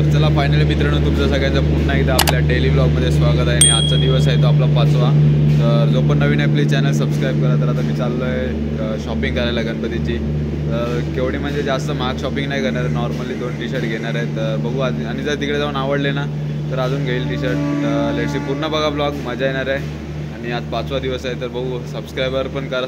तर चला फायनली मित्रांनो तुमचं सगळ्यांचं पुन्हा एकदा आपल्या डेली ब्लॉगमध्ये स्वागत आहे. आणि आजचा दिवस आहे तो आपला 5वा. तर जो पण नवीन आहे प्लीज चॅनल सबस्क्राईब करा. तर आता मी चाललो आहे शॉपिंग करायला गणपतीची. तर केवढी म्हणजे जास्त महाग शॉपिंग नाही करणार, नॉर्मली 2 टी शर्ट घेणार आहे. तर बघू आणि जर तिकडे जाऊन आवडले ना तर अजून घेईल टी शर्ट. लेट्स पूर्ण बघा ब्लॉग, मजा येणार आहे. आणि आज 5वा दिवस आहे तर बघू. सबस्क्राईब पण करा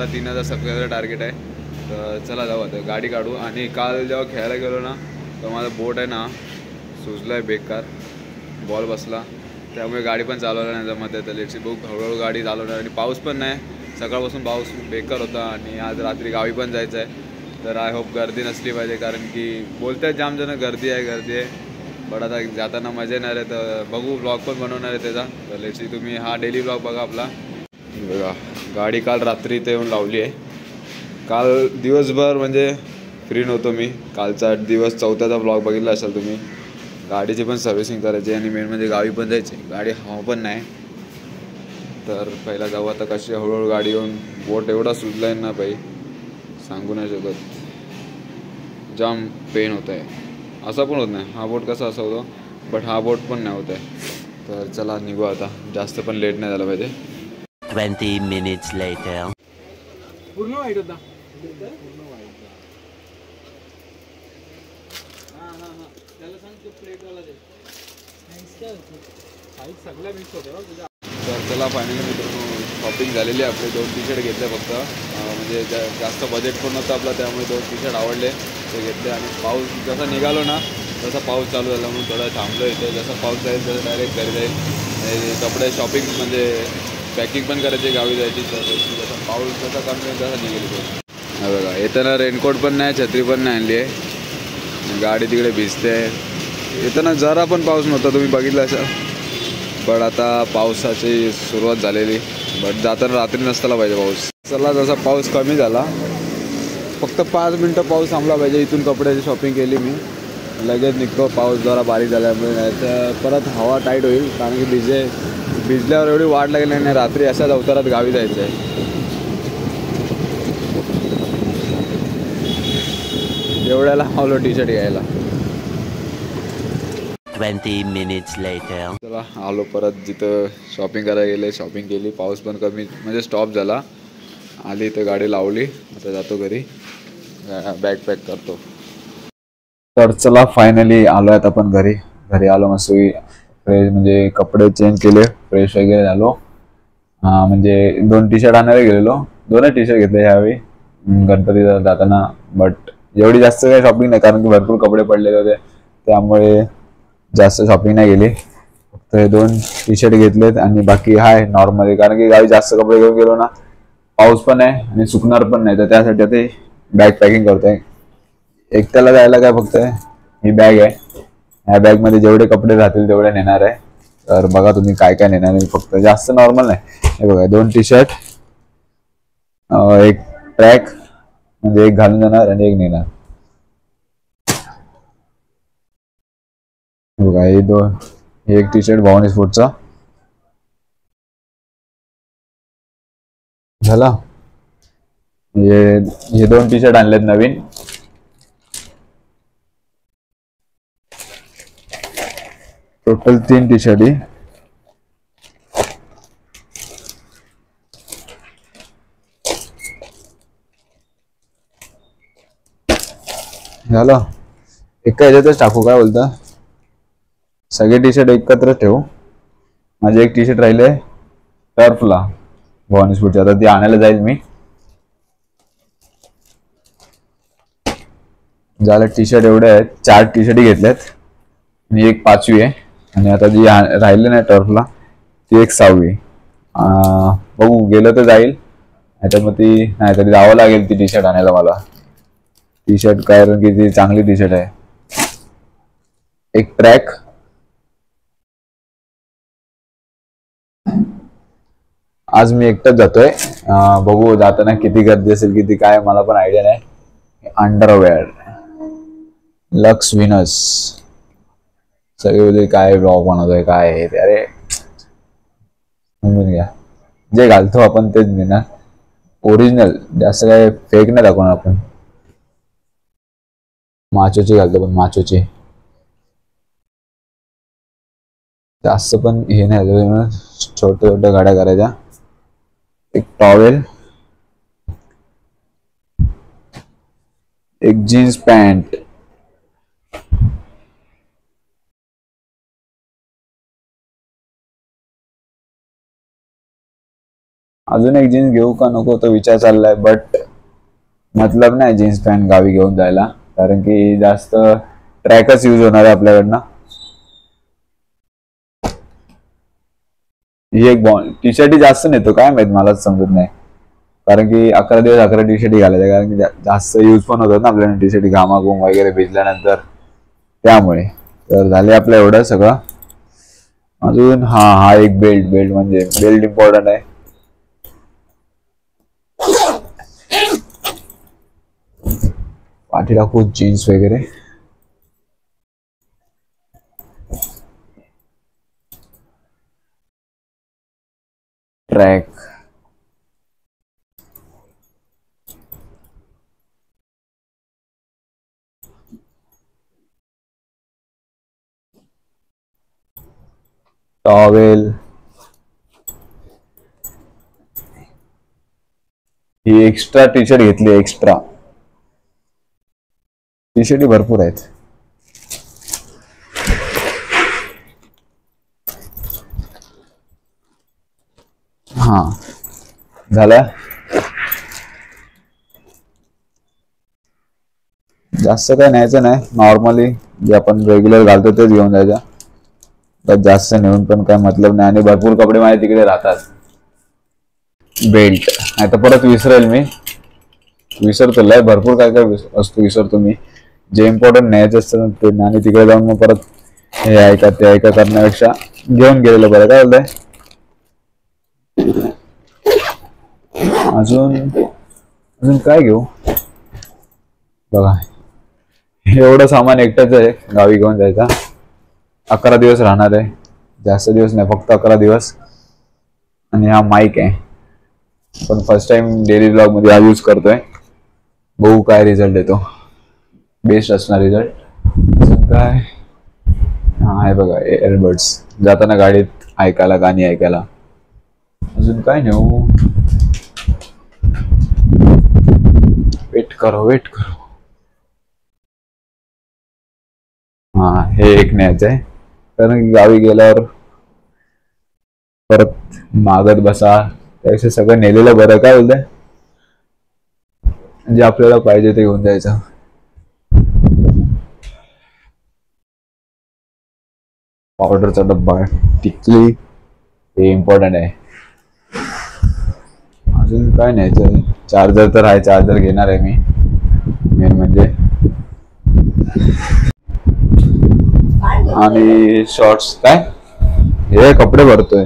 3000 सबस्क्रायबर टार्गेट आहे. तर चला जाऊ आता गाडी काढू. आणि काल जेव्हा खेळायला गेलो ना तर माझा बोट आहे ना सुजला आहे बेकार, बॉल बसला, त्यामुळे गाडी पण चालवला नाही जमत आहे. तर लेट्स बघू, हळूहळू गाडी चालवणार. आणि पाऊस पण नाही, सकाळपासून पाऊस बेकार होता. आणि आज रात्री गावी पण जायचं आहे. तर आय होप गर्दी नसली पाहिजे, कारण की बोलत आहेत जाम जण गर्दी आहे. बट आता जाताना मजा येणार आहे. तर बघू, ब्लॉग पण बनवणार आहे त्याचा. तर लेट्स तुम्ही हा डेली ब्लॉग बघा आपला. बघा गाडी काल रात्री इथे येऊन लावली आहे. काल दिवसभर म्हणजे फ्री नव्हतो मी. कालचा दिवस 4था ब्लॉग बघितला असाल तुम्ही. गाडीची पण सर्व्हिसिंग करायची आणि मेन म्हणजे गावी पण जायची. गाडी हवा पण नाही. तर पहिला जाऊ आता. कशी हळूहळू गाडी येऊन बोट एवढा सुजला आहे ना बाई, सांगू नाही शकत. जाम पेन होत आहे. असा पण होत नाही, हा बोट कसा असा होतो, बट हा बोट पण नाही होत आहे. तर चला निघू आता, जास्त पण लेट नाही झालं पाहिजे. 20 minutes later. पूर्ण वाईट होता. त्याला सांग तू प्लेटवाला दे. सगळ्या मिक्स होतं. तर चला फायनली मित्रांनो शॉपिंग झालेली आहे. आपले 2 टी शर्ट घेतले फक्त. म्हणजे जास्त बजेट पण नव्हतं आपलं, त्यामुळे 2 टी शर्ट आवडले ते घेतले. आणि पाऊस जसा निघालो ना तसा पाऊस चालू झाला म्हणून थोडं थांबलो इथे. जसा पाऊस जाईल तसं डायरेक्ट घरी जाईल. आणि कपडे शॉपिंग म्हणजे पॅकिंग पण करायची गावी जायची. तर जसा पाऊस जसा कमी होईल तसा निघेल तो. हा बघा, येताना रेनकोट पण नाही, छत्री पण नाही आणली आहे. गाडी तिकडे भिजते. येताना जरा पण पाऊस नव्हता, तुम्ही बघितलं असाल. पण आता पावसाची सुरुवात झालेली. बट जाताना रात्री नसताला पाहिजे पाऊस. चला जसा पाऊस कमी झाला, फक्त 5 मिनटं पाऊस थांबला पाहिजे. इथून कपड्याची शॉपिंग केली मी, लगेच निघतो. पाऊस जरा बारीक झाल्यामुळे, नाही तर परत हवा टाईट होईल. कारण की भिजल्यावर एवढी वाट लागली नाही. रात्री अशाच अवतारात गावी जायचं आहे. एवढ्याला आवलो टी शर्ट घ्यायला. 20 minutes later. चला आलो परत जिथं शॉपिंग करायला गेले. शॉपिंग केली, पाऊस पण कमी म्हणजे स्टॉप झाला. आली इथं गाडी लावली. आता जातो घरी, बॅग पॅक करतो. तर चला फायनली आलो आहे आता पण घरी आलो. मस्त फ्रेश म्हणजे कपडे चेंज केले, फ्रेश वगैरे झालो. म्हणजे 2 टी शर्ट आणायला गेलेलो. 2 टी शर्ट घेतले ह्यावेळी गणपतीला जाताना. बट एवढी जास्त काही शॉपिंग नाही, कारण की भरपूर कपडे पडलेले होते, त्यामुळे जास्त शॉपिंग नाही केली. फक्त 2 टी शर्ट घेतलेत आणि बाकी हाय नॉर्मली. कारण की गावी जास्त कपडे घेऊन गेलो ना, पाऊस पण आहे आणि सुकणार पण नाही. तर त्यासाठी आता बॅग पॅकिंग करतोय. एकट्याला जायला काय, फक्त ही बॅग आहे. ह्या बॅगमध्ये जेवढे कपडे राहतील तेवढे नेणार आहे. तर बघा तुम्ही काय काय नेणार आहे. फक्त जास्त नॉर्मल नाही. हे बघा 2 टी शर्ट, एक ट्रॅक म्हणजे एक घालून जाणार आणि एक नेणार. बघा हे एक टी शर्ट भवानी स्पोर्टचा झाला. हे 2 टी शर्ट आणलेत नवीन. टोटल 3 टी शर्ट झालं. एका ह्याच्यातच टाकू, काय बोलता? सगळे टी शर्ट एकत्र ठेवू. माझे एक टी शर्ट राहिले टर्फला भवानी स्पोर्टची. आता ती आणायला जाईल मी. झालं टी शर्ट एवढे आहेत. 4 टी शर्ट घेतल्यात आणि एक 5वी आहे. आणि आता जी राहिले नाही टर्फला ती एक 6वी. बघू, गेलं तर जाईल, नाहीतर मग ती नाही तरी जावं लागेल ती टी शर्ट आणायला मला. टी शर्ट कारण की ती चांगली टी शर्ट आहे. एक ट्रॅक, आज मी एकटाच जातोय. बघू जाताना किती गर्दी असेल किती काय मला पण आयडिया नाही. अंडरवेअर लक्स विनस सगळे काय ब्लॉग बनवतोय काय आहे ते. अरे समजून घ्या, जे घालतो आपण तेच देणार. ओरिजिनल, जास्त काय फेक नाही दाखवणार आपण. माचोची घालतो पण माचोची. जास्त पण हे नाही, छोट्या छोट्या गाड्या करायच्या. एक टॉवेल, एक जीन्स पॅन्ट, अजून एक जीन्स घेऊ का नको तो विचार चाललाय. बट मतलब नाही जीन्स पॅन्ट गावी घेऊन जायला, कारण की जास्त ट्रॅकच यूज होणार आहे आपल्याकडनं. ही एक टी शर्ट जास्त नेतो काय माहित, मलाच समजत नाही. कारण की 11 दिवस 11 टी शर्ट घालायच्या, कारण की जास्त यूज पण होतात ना आपल्याला टी शर्ट, घामाघूम वगैरे भिजल्यानंतर, त्यामुळे. तर झाले आपलं एवढं सगळं. अजून हा एक बेल्ट म्हणजे बेल्ट इम्पॉर्टंट आहे. पाठी टाकू जीन्स वगैरे. ट्रॅक, टॉवेल, ही एक्स्ट्रा टी शर्ट घेतली. एक्स्ट्रा टी शर्ट भरपूर आहेत. हा झालं. जास्त काय न्यायचं नाही, नॉर्मली जे आपण रेग्युलर घालतो तेच घेऊन जायचं. तर जास्त नेऊन पण काय मतलब नाही, आणि भरपूर कपडे माझे तिकडे राहतात. बेल्ट नाही तर परत विसरेल मी, विसरतो लय भरपूर काय काय वस्तू विसरतो मी. जे इम्पॉर्टंट न्यायचं असतं ते, आणि तिकडे जाऊन मग परत हे ऐका ते ऐका करण्यापेक्षा घेऊन गेलेलं बरं. काय बोलतंय. अजून काय घेऊ बघा. एवढं सामान एकटंच आहे गावी घेऊन जायचा. 11 दिवस राहणार आहे, जास्त दिवस नाही, फक्त 11 दिवस. आणि हा माईक आहे, पण फर्स्ट टाइम डेली ब्लॉग मध्ये हा यूज करतोय. बघू काय रिझल्ट येतो, बेस्ट असणार रिझल्ट. काय हा आहे बघा, एअरबड्स, जाताना गाडीत ऐकायला, गाणी ऐकायला. अजून काय नेऊ, वेट करो. हा हे एक न्यायचं आहे, कारण की गावी गेल्यावर परत मागत बसा, त्यापेक्षा सगळं नेलेलं बरं. काय बोलतंय. जे आपल्याला पाहिजे ते घेऊन जायचं. पावडरचा डब्बा, टिकली, हे इम्पॉर्टंट आहे. अजून काय न्यायचं, चार्जर तर आहे, चार्जर घेणार आहे मी मेन म्हणजे. आणि शॉर्ट्स. काय हे कपडे भरतोय,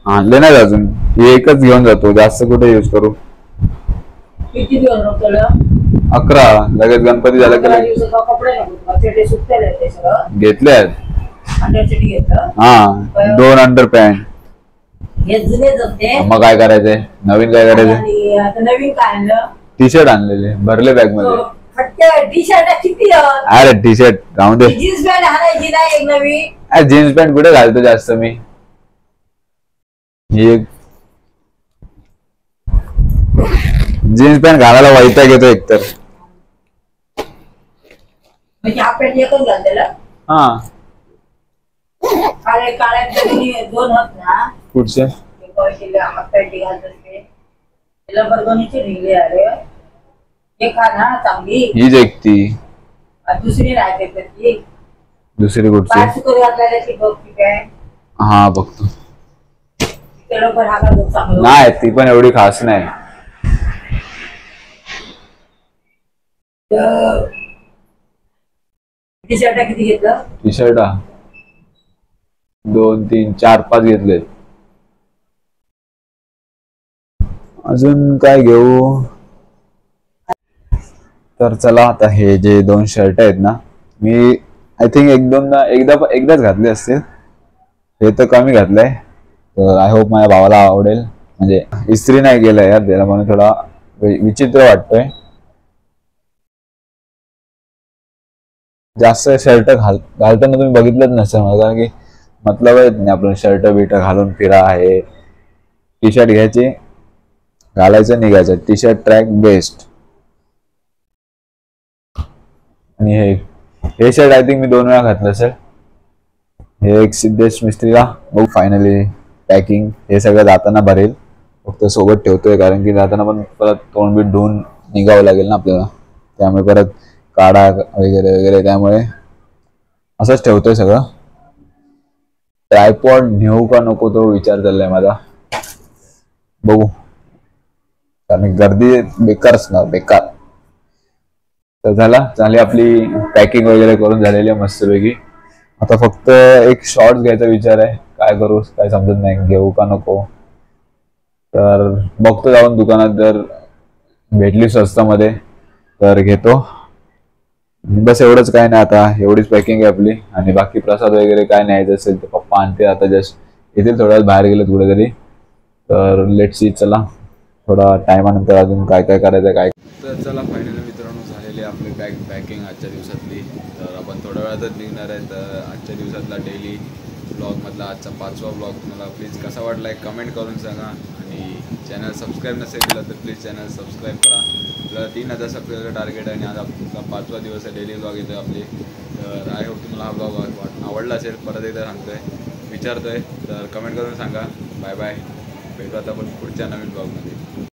आणले नाही अजून, एकच घेऊन जातो, जास्त कुठे यूज करू. 11 लगेच गणपती झाला की घेतले आहेत. हा 2 अंडर पॅन्ट. मग काय करायचंय, नवीन काय करायचंय. टी शर्ट आणलेले, भरले बॅग मध्ये. अरे टी शर्ट राहून दे, जीन्स पॅन्ट कुठे घालतो जास्त मी. जीन्स पॅन्ट घालायला वैताग येतो एकतर. हा कुठचे हीच एक ती, दुसरी कुठची. हा बघतो. नाही ती पण एवढी खास नाही. टी शर्ट 2 3 4 5 घेतले. अजून काय घेऊ. तर चला आता हे जे 2 शर्ट आहेत ना, मी आय थिंक एकदाच घातले असतील, हे तर कमी घातलंय. तर आय होप माझ्या भावाला आवडेल, म्हणजे इस्त्री नाही केलंय यार त्याला, म्हणून थोडा विचित्र वाटतोय. जास्त शर्ट घालताना तुम्ही बघितलंच नसेल मला, कारण की मतलब नाही आपलं शर्ट बिर्ट घालून फिरा आहे. टी शर्ट घ्यायची, घालायचं, निघायचं. T shirt track best. आणि हे शर्ट आय थिंक मी 2 वेळा घातलं असेल. हे एक सिद्धेश मिस्त्रीला बघू फायनली पॅकिंग. हे सगळं जाताना भरेल, फक्त सोबत ठेवतोय कारण की जाताना पण परत तोंड बीट धुवून निघावं लागेल ना आपल्याला, त्यामुळे परत काढा वगैरे वगैरे, त्यामुळे असंच ठेवतोय सगळं. ट्रायपॉड नेऊ का नको तो विचार चाललाय माझा, बघू. कारण गर्दी बेकारच ना, बेकार. तर झाली आपली पॅकिंग वगैरे करून झालेली आहे मस्तपैकी. आता फक्त एक शॉर्ट्स घ्यायचा विचार आहे, काय करू काय समजत नाही, घेऊ का नको. तर बघतो जाऊन दुकानात, जर भेटली स्वस्तामध्ये तर घेतो. बस एवढंच, काय नाही आता, एवढीच पॅकिंग आहे आपली. आणि बाकी प्रसाद वगैरे काय न्यायचं असेल तर पप्पा आणते, आता जस्ट येतील थोड्या वेळ, बाहेर गेले कुठेतरी. तर लेट्स सी, चला थोडा टायमानंतर अजून काय काय करायचं काय. तर चला फायनली मित्रांनो झालेली आपली पॅकिंग आजच्या दिवसातली. तर आपण थोड्या वेळातच निघणार आहे. तर आजच्या दिवसातला डेली ब्लॉगमधला आजचा 5वा ब्लॉग तुम्हाला प्लीज कसा वाटला आहे कमेंट करून सांगा. आणि चॅनल सबस्क्राईब नसेल केलं तर प्लीज चॅनल सबस्क्राईब करा. आपल्याला 3000 सबस्क्राईबचं टार्गेट आहे आणि आज आपला 5वा दिवस आहे, डेली ब्लॉग येतो आपली. तर आय होप तुम्हाला हा ब्लॉग आवडला असेल. परत एकदा सांगतोय, विचारतोय, तर कमेंट करून सांगा. बाय बाय, भेटू आता आपण पुढच्या नवीन ब्लॉगमध्ये.